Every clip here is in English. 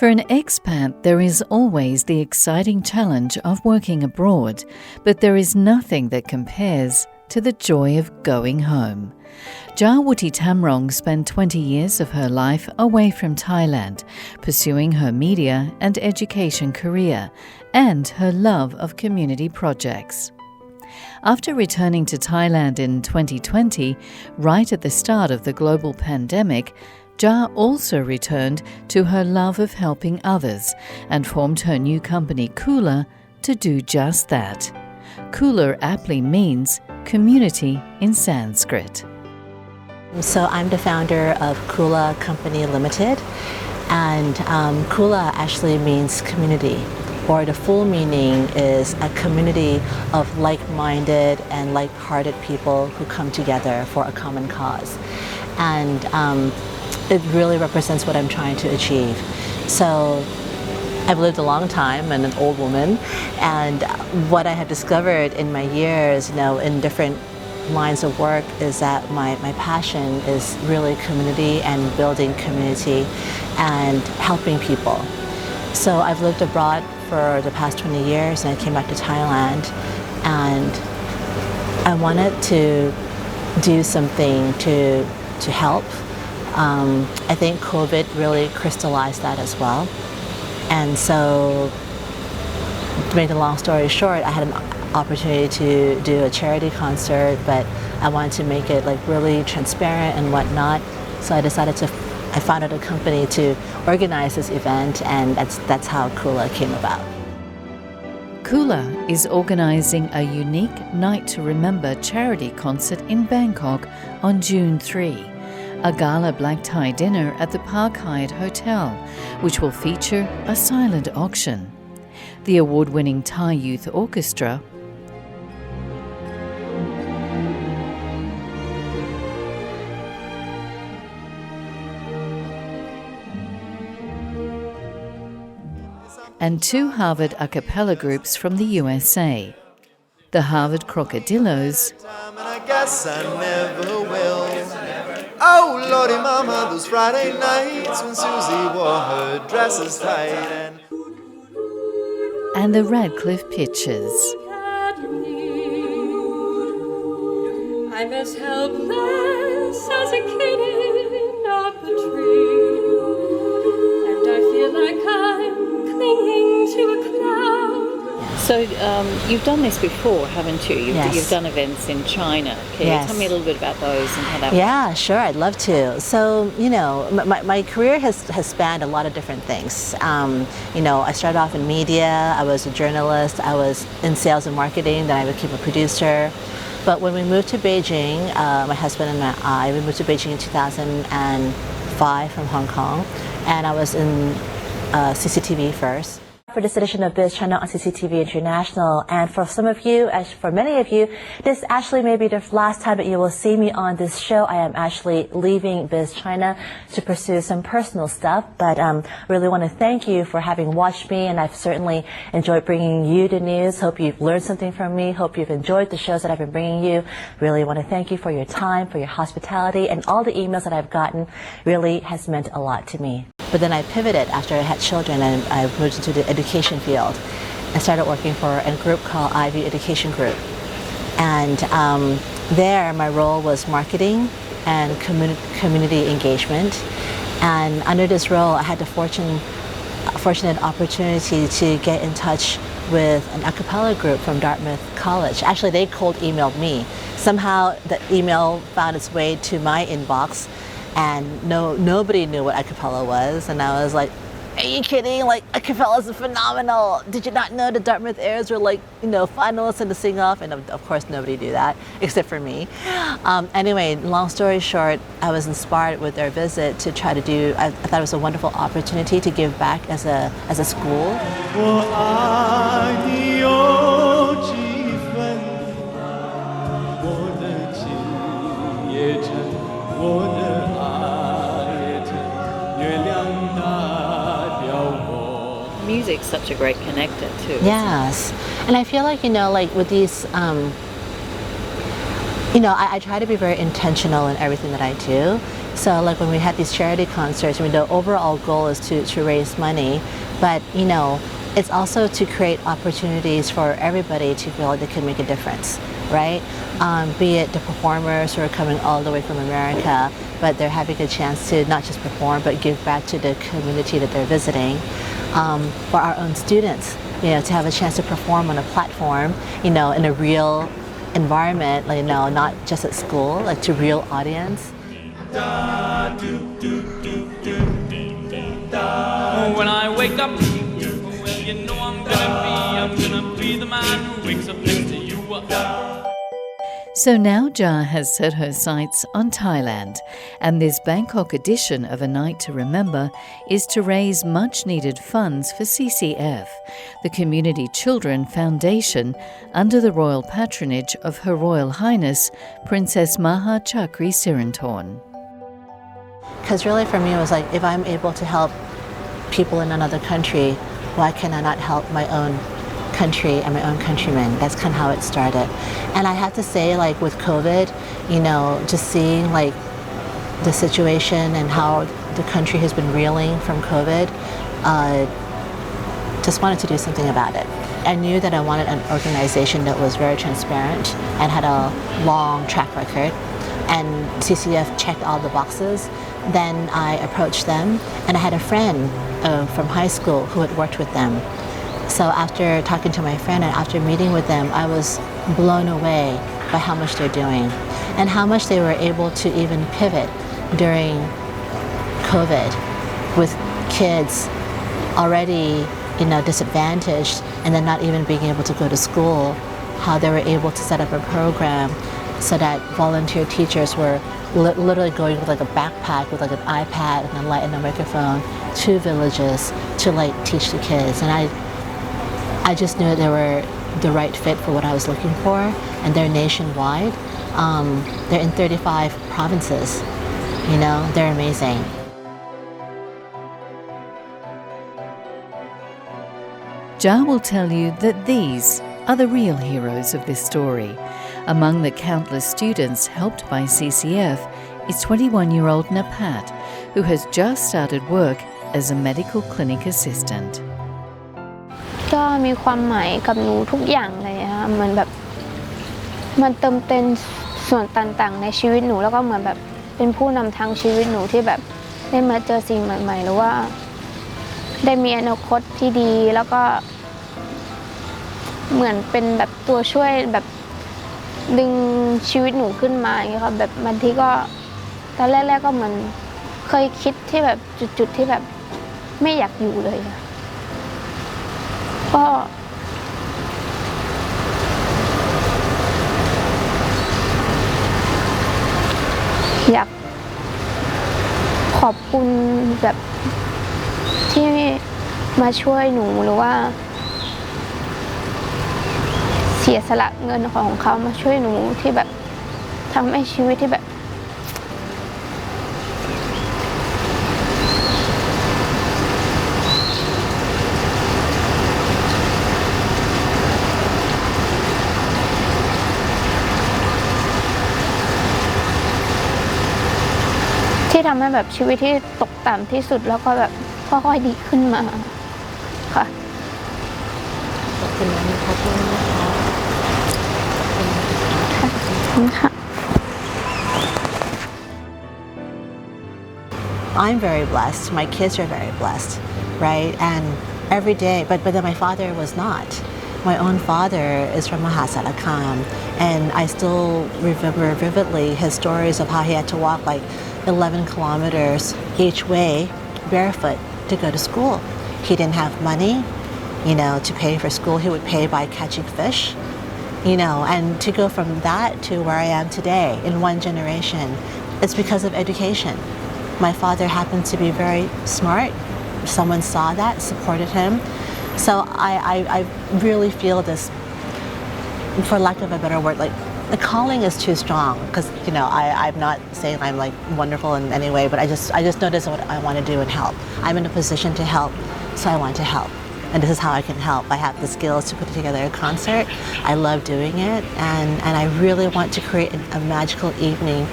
For an expat, there is always the exciting challenge of working abroad, but there is nothing that compares to the joy of going home. Wuttithamrong spent 20 years of her life away from Thailand, pursuing her media and education career and her love of community projects. After returning to Thailand in 2020, right at the start of the global pandemic, Ja also returned to her love of helping others and formed her new company Kula to do just that. Kula aptly means community in Sanskrit. So I'm the founder of Kula Company Limited, and Kula actually means community, or the full meaning is a community of like-minded and like-hearted people who come together for a common cause. And it really represents what I'm trying to achieve. So I've lived a long time, I'm an old woman, and what I have discovered in my years, in different lines of work is that my passion is really community and building community and helping people. So I've lived abroad for the past 20 years and I came back to Thailand and I wanted to do something to help. I think COVID really crystallized that as well. And so, to make the long story short, I had an opportunity to do a charity concert, but I wanted to make it really transparent and whatnot. So I founded a company to organize this event, and that's how Kula came about. Kula is organising a unique Night to Remember charity concert in Bangkok on June 3. A gala black tie dinner at the Park Hyatt Hotel, which will feature a silent auction. The award-winning Thai Youth Orchestra and 2 Harvard Capella groups from the USA. The Harvard Krokodiloes Oh, Lordy Mama, those Friday nights when Susie wore her dresses tight and the Radcliffe Pitches. I'm as helpless as a kitten up a tree, and I feel like I'm clinging to a cloud. So you've done this before, haven't you? Yes. You've done events in China. Can Yes. you tell me a little bit about those and how that Yeah, sure, I'd love to. So, my career has spanned a lot of different things. I started off in media, I was a journalist, I was in sales and marketing, then I became a producer. But when we moved to Beijing, my husband and we moved to Beijing in 2005 from Hong Kong, and I was in CCTV first. For this edition of Biz China on CCTV International, and for many of you, this actually may be the last time that you will see me on this show. I am actually leaving Biz China to pursue some personal stuff, but really want to thank you for having watched me, and I've certainly enjoyed bringing you the news. Hope you've learned something from me. Hope you've enjoyed the shows that I've been bringing you. Really want to thank you for your time, for your hospitality, and all the emails that I've gotten really has meant a lot to me. But then I pivoted after I had children and I moved into the education field. I started working for a group called Ivy Education Group. And there my role was marketing and community engagement. And under this role I had the fortunate opportunity to get in touch with an a cappella group from Dartmouth College. Actually, they cold emailed me. Somehow the email found its way to my inbox, and nobody knew what a cappella was, and I was like, are you kidding? A cappella is phenomenal. Did you not know the Dartmouth Airs were finalists in the sing-off? And of course nobody knew that except for me. Anyway, long story short, I was inspired with their visit to try to do, I thought it was a wonderful opportunity to give back as a school. music's such a great connector too. Yes, and I feel like, with these, I try to be very intentional in everything that I do, So like when we had these charity concerts, the overall goal is to raise money, but it's also to create opportunities for everybody to feel like they can make a difference, right? Be it the performers who are coming all the way from America, but they're having a chance to not just perform, but give back to the community that they're visiting. For our own students, to have a chance to perform on a platform, in a real environment, not just at school, like to real audience. When I wake up, well, I'm gonna be the man who wakes up next to you. So now Jar has set her sights on Thailand, and this Bangkok edition of A Night to Remember is to raise much-needed funds for CCF, the Community Children Foundation, under the royal patronage of Her Royal Highness Princess Maha Chakri Siranthorn. Because really for me it was like, if I'm able to help people in another country, why can I not help my own country and my own countrymen? That's kind of how it started. And I have to say, like with COVID, just seeing like the situation and how the country has been reeling from COVID, just wanted to do something about it. I knew that I wanted an organization that was very transparent and had a long track record, and CCF checked all the boxes. Then I approached them, and I had a friend from high school who had worked with them. So after talking to my friend and after meeting with them, I was blown away by how much they're doing and how much they were able to even pivot during COVID with kids already disadvantaged and then not even being able to go to school, how they were able to set up a program so that volunteer teachers were literally going with like a backpack with like an iPad and a light and a microphone to villages to like teach the kids. And I just knew they were the right fit for what I was looking for, and they're nationwide. They're in 35 provinces. They're amazing. Jar will tell you that these are the real heroes of this story. Among the countless students helped by CCF is 21-year-old Napat, who has just started work as a medical clinic assistant. ก็มีความหมายกับหนูทุกอย่างเลยค่ะเหมือนแบบมันเติมเต็มส่วนต่างๆในชีวิตหนูแล้วก็เหมือนแบบเป็นผู้นำทางชีวิตหนูที่แบบได้มาเจอสิ่งใหม่ๆหรือว่าได้มีอนาคตที่ดีแล้วก็เหมือนเป็นแบบตัวช่วยแบบดึงชีวิตหนูขึ้นมาอย่างเงี้ยค่ะแบบบางทีก็ตอนแรกๆก็เหมือนเคยคิดที่แบบจุดๆที่แบบไม่อยากอยู่เลยค่ะก็อยากขอบคุณแบบที่มาช่วยหนูหรือว่าเสียสละเงินของเขามาช่วยหนูที่แบบทำให้ชีวิตที่แบบที่ทำให้แบบชีวิตที่ตกต่ำที่สุดแล้วก็แบบค่อยๆดีขึ้นมาค่ะขอบคุณนะคะขอบคุณค่ะ I'm very blessed. My kids are very blessed, right? And every day, but then my father was not. My own father is from Mahasarakham, and I still remember vividly his stories of how he had to walk like 11 kilometers each way barefoot to go to school. He didn't have money, to pay for school. He would pay by catching fish, and to go from that to where I am today in one generation, it's because of education. My father happened to be very smart. Someone saw that, supported him. So I really feel this, for lack of a better word, like the calling is too strong, because I'm not saying I'm like wonderful in any way, but I just notice what I want to do and help. I'm in a position to help, so I want to help. And this is how I can help. I have the skills to put together a concert. I love doing it, and I really want to create a magical evening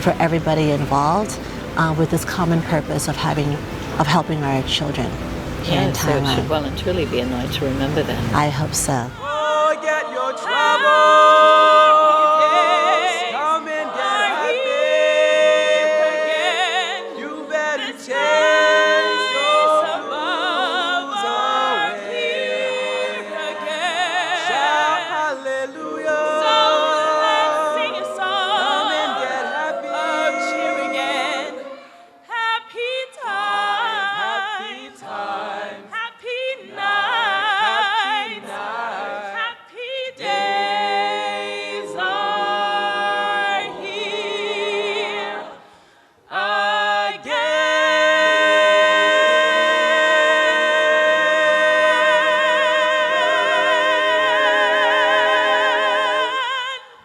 for everybody involved, with this common purpose of helping our children here in So it Thailand. should well and truly be a night to remember that. I hope so. Forget your troubles.